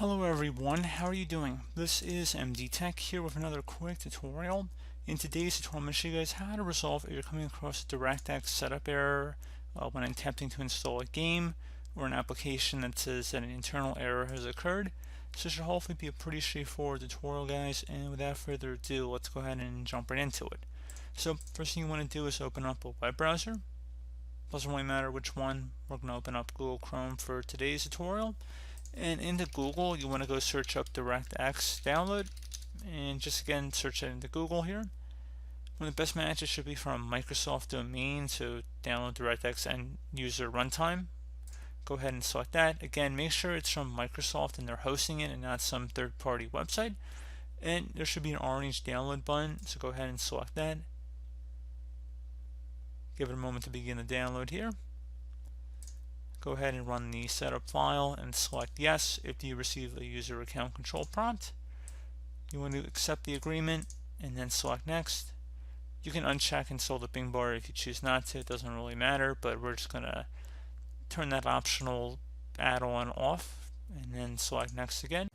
Hello everyone, how are you doing? This is MD Tech here with another quick tutorial. In today's tutorial, I'm going to show you guys how to resolve if you're coming across a DirectX setup error when attempting to install a game or an application that says that an internal error has occurred. So it should hopefully be a pretty straightforward tutorial, guys, and without further ado, let's go ahead and jump right into it. So first thing you want to do is open up a web browser. Doesn't really matter which one. We're going to open up Google Chrome for today's tutorial. And into Google, you want to go search up DirectX download, and just again search it into Google here. One of the best matches should be from Microsoft domain, so download DirectX An user runtime. Go ahead and select that. Again, make sure it's from Microsoft and they're hosting it and not some third-party website. And there should be an orange download button, so go ahead and select that. Give it a moment to begin the download here. Go ahead and run the setup file and select yes if you receive a user account control prompt. You want to accept the agreement and then select next. You can uncheck install the Bing bar if you choose not to. It doesn't really matter, but we're just going to turn that optional add-on off and then select next again.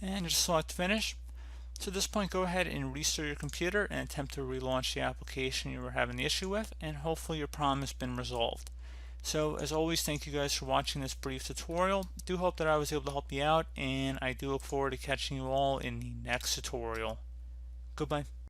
And just select finish. So at this point, go ahead and restart your computer and attempt to relaunch the application you were having the issue with, and hopefully your problem has been resolved. So as always, thank you guys for watching this brief tutorial. Do hope that I was able to help you out, and I do look forward to catching you all in the next tutorial. Goodbye.